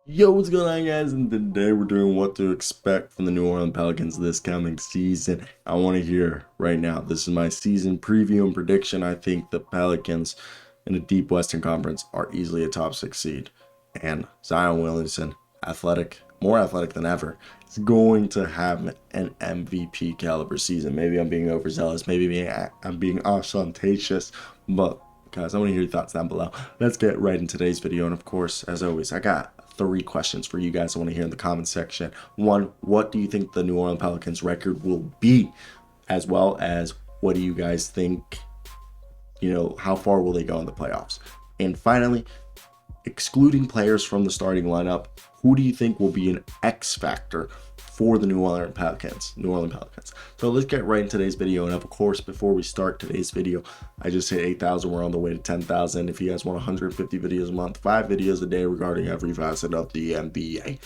Yo, what's going on, guys? And today we're doing what to expect from the New Orleans Pelicans this coming season. I want to hear right now. This is my season preview and prediction. I think the Pelicans in a deep Western Conference are easily a top 6 seed. And Zion Williamson, more athletic than ever, is going to have an MVP caliber season. Maybe I'm being overzealous. Maybe I'm being ostentatious. But guys, I want to hear your thoughts down below. Let's get right in today's video. And of course, as always, I got 3 questions for you guys I want to hear in the comment section. One, what do you think the New Orleans Pelicans record will be? As well as, what do you guys think, how far will they go in the playoffs? And finally, excluding players from the starting lineup, who do you think will be an X factor for the New Orleans Pelicans? So let's get right in today's video. And of course, before we start today's video, I just hit 8,000. We're on the way to 10,000. If you guys want 150 videos a month, 5 videos a day regarding every facet of the NBA,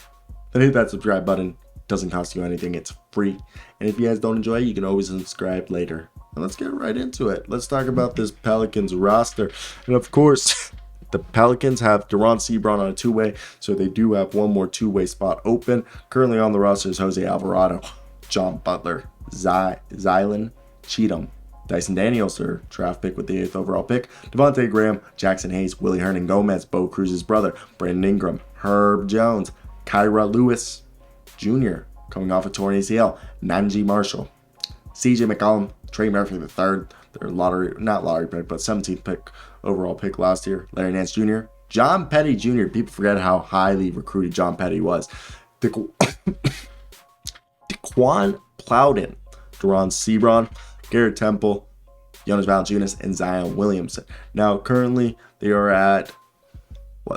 then hit that subscribe button. It doesn't cost you anything. It's free. And if you guys don't enjoy it, you can always subscribe later. And let's get right into it. Let's talk about this Pelicans roster. And of course, the Pelicans have Deron Sebron on a 2-way, so they do have one more 2-way spot open. Currently on the roster is Jose Alvarado, John Butler, Zylan Cheatham, Dyson Daniels, their draft pick with the 8th overall pick, Devontae Graham, Jackson Hayes, Willie Hernan-Gomez, Bo Cruz's brother, Brandon Ingram, Herb Jones, Kyra Lewis Jr., coming off a torn ACL, Nanji Marshall, CJ McCollum, Trey Murphy III, their not lottery pick, but 17th overall pick last year, Larry Nance Jr., John Petty Jr. People forget how highly recruited John Petty was. Daquan Plowden, Deron Sebron, Garrett Temple, Jonas Valanciunas, and Zion Williamson. Now, currently, they are at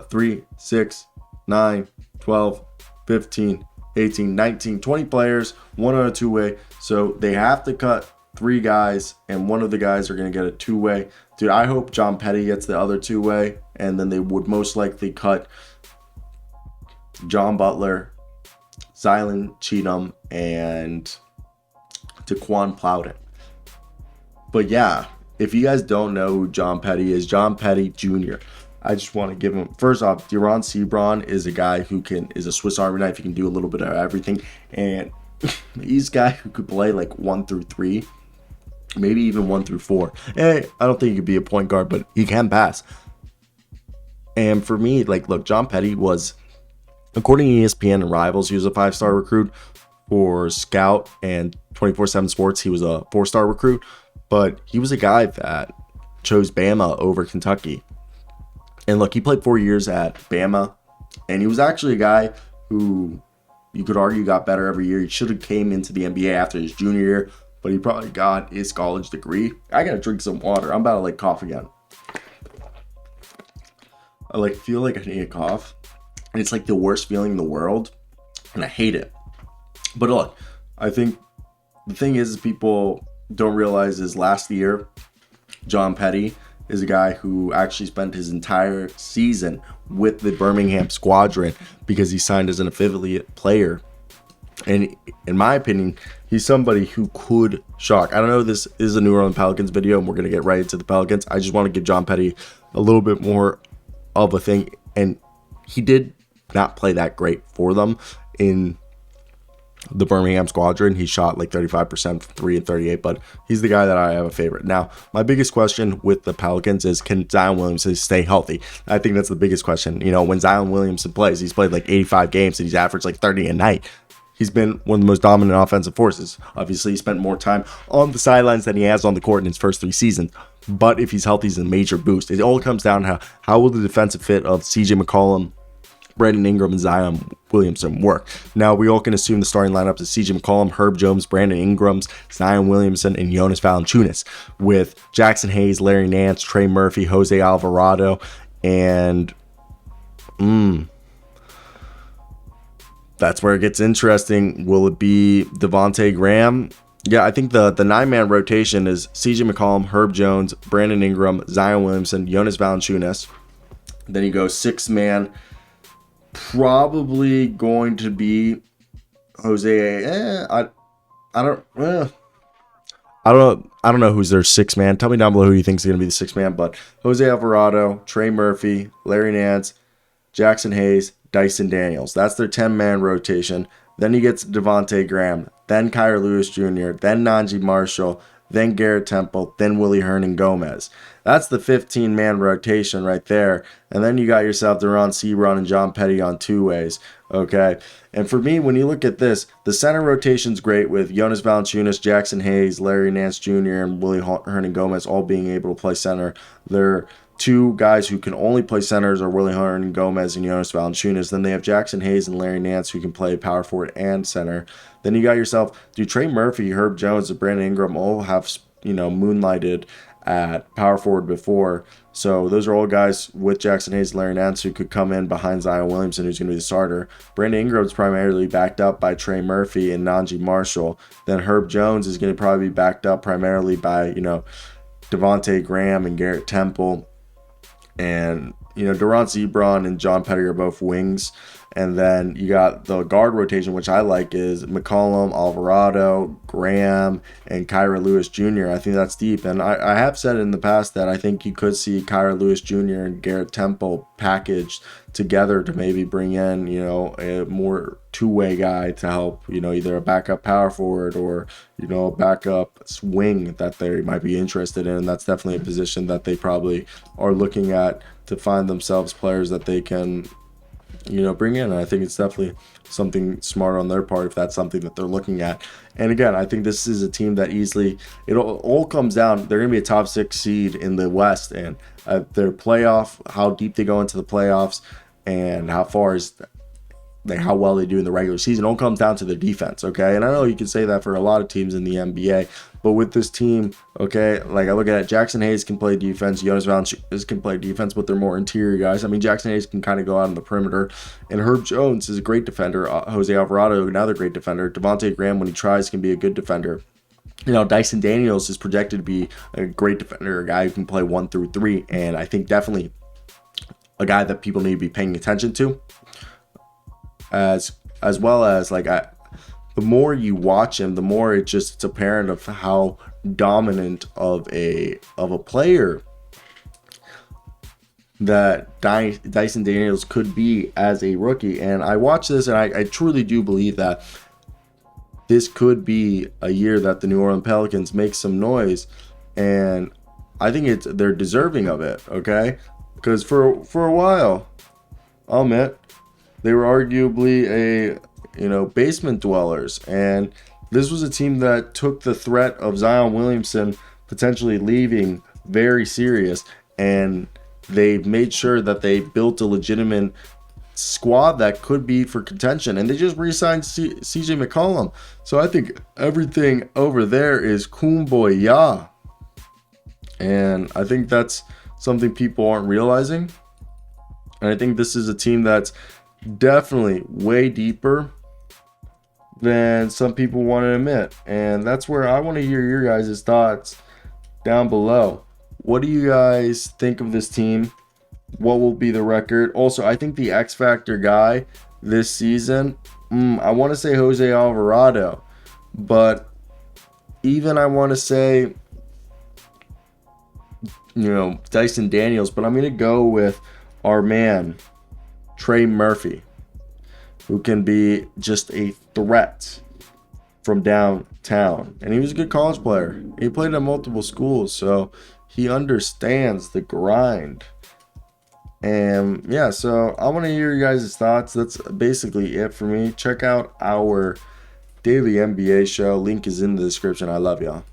3, 6, 9, 12, 15, 18, 19, 20 players, one on a 2-way. So they have to cut 3 guys, and one of the guys are going to get a 2-way. Dude, I hope John Petty gets the other 2-way, and then they would most likely cut John Butler, Zylan Cheatham, and Daquan Plowden. But yeah, if you guys don't know who John Petty is, John Petty Jr., I just want to give him, first off, Deron Sebron is a guy who is a Swiss Army knife. He can do a little bit of everything. And he's a guy who could play like 1 through 3, maybe even 1 through 4. Hey, I don't think he could be a point guard, but he can pass. And for me, look, John Petty was, according to ESPN and Rivals, he was a 5-star recruit. For Scout and 24/7 Sports, he was a 4-star recruit. But he was a guy that chose Bama over Kentucky. And look, he played 4 years at Bama, and he was actually a guy who you could argue got better every year. He should have came into the NBA after his junior year, but he probably got his college degree. I gotta drink some water. I'm about to cough again. I feel like I need a cough, and it's the worst feeling in the world, and I hate it. But look, I think the thing is people don't realize is last year, John Petty is a guy who actually spent his entire season with the Birmingham Squadron because he signed as an affiliate player. And in my opinion, he's somebody who could shock. I don't know, this is a New Orleans Pelicans video, and we're going to get right into the Pelicans. I just want to give John Petty a little bit more of a thing. And he did not play that great for them in the Birmingham Squadron. He shot 35% from 3 and 38, but he's the guy that I have a favorite. Now, my biggest question with the Pelicans is, can Zion Williamson stay healthy? I think that's the biggest question. When Zion Williamson plays, he's played 85 games and he's averaged 30 a night. He's been one of the most dominant offensive forces. Obviously, he spent more time on the sidelines than he has on the court in his first 3 seasons. But if he's healthy, he's a major boost. It all comes down to how will the defensive fit of CJ McCollum, Brandon Ingram, and Zion Williamson work. Now, we all can assume the starting lineup is CJ McCollum, Herb Jones, Brandon Ingram, Zion Williamson, and Jonas Valanciunas, with Jackson Hayes, Larry Nance, Trey Murphy, Jose Alvarado, and that's where it gets interesting. Will it be Devontae Graham? Yeah, I think the 9-man rotation is CJ McCollum, Herb Jones, Brandon Ingram, Zion Williamson, Jonas Valanciunas. Then you go 6-man, probably going to be Jose. I don't know who's their 6-man. Tell me down below who you think is going to be the 6-man. But Jose Alvarado, Trey Murphy, Larry Nance, Jackson Hayes, Dyson Daniels. That's their 10-man rotation. Then you get to Devontae Graham, then Kyra Lewis Jr., then Najee Marshall, then Garrett Temple, then Willie Hernan-Gomez. That's the 15-man rotation right there. And then you got yourself Deron Sebron and John Petty on two ways. Okay. And for me, when you look at this, the center rotation's great with Jonas Valanciunas, Jackson Hayes, Larry Nance Jr., and Willie Hernan-Gomez all being able to play center. They're two guys who can only play centers are Willie Hernan-Gomez and Jonas Valanciunas. Then they have Jackson Hayes and Larry Nance who can play power forward and center. Then you got yourself Trey Murphy, Herb Jones, and Brandon Ingram all have, moonlighted at power forward before. So those are all guys with Jackson Hayes and Larry Nance who could come in behind Zion Williamson, who's going to be the starter. Brandon Ingram's primarily backed up by Trey Murphy and Najee Marshall. Then Herb Jones is going to probably be backed up primarily by, Devontae Graham and Garrett Temple. And, Deron Sebron and John Petty are both wings. And then you got the guard rotation, which I like, is McCollum, Alvarado, Graham, and Kyra Lewis Jr. I think that's deep. And I have said in the past that I think you could see Kyra Lewis Jr. and Garrett Temple packaged together to maybe bring in, a more two-way guy to help, either a backup power forward or, a backup swing that they might be interested in. And that's definitely a position that they probably are looking at to find themselves players that they can bring in. And I think it's definitely something smart on their part if that's something that they're looking at. And again, I think this is a team that easily, it all comes down, they're going to be a top 6 seed in the West, and their playoff, how deep they go into the playoffs and how well they do in the regular season all comes down to their defense, okay? And I know you can say that for a lot of teams in the NBA, but with this team, okay, like I look at it, Jackson Hayes can play defense, Jonas Valanciunas can play defense, but they're more interior guys. I mean, Jackson Hayes can kind of go out on the perimeter, and Herb Jones is a great defender. Jose Alvarado, another great defender. Devontae Graham, when he tries, can be a good defender. Dyson Daniels is projected to be a great defender, a guy who can play 1 through 3, and I think definitely a guy that people need to be paying attention to. As well as the more you watch him, the more it's apparent of how dominant of a player that Dyson Daniels could be as a rookie. And I watch this and I truly do believe that this could be a year that the New Orleans Pelicans make some noise, and I think they're deserving of it, okay? Because for a while, I'll admit, they were arguably basement dwellers, and this was a team that took the threat of Zion Williamson potentially leaving very serious, and they made sure that they built a legitimate squad that could be for contention, and they just re-signed CJ McCollum. So I think everything over there is kumbaya, and I think that's something people aren't realizing. And I think this is a team that's definitely way deeper than some people want to admit, and that's where I want to hear your guys' thoughts down below. What do you guys think of this team? What will be the record? Also, I think the X Factor guy this season, I want to say Jose Alvarado, but even I want to say Dyson Daniels, but I'm going to go with our man Trey Murphy, who can be just a threat from downtown. And he was a good college player. He played at multiple schools, so he understands the grind. And yeah, so I want to hear you guys' thoughts. That's basically it for me. Check out our daily NBA show. Link is in the description. I love y'all.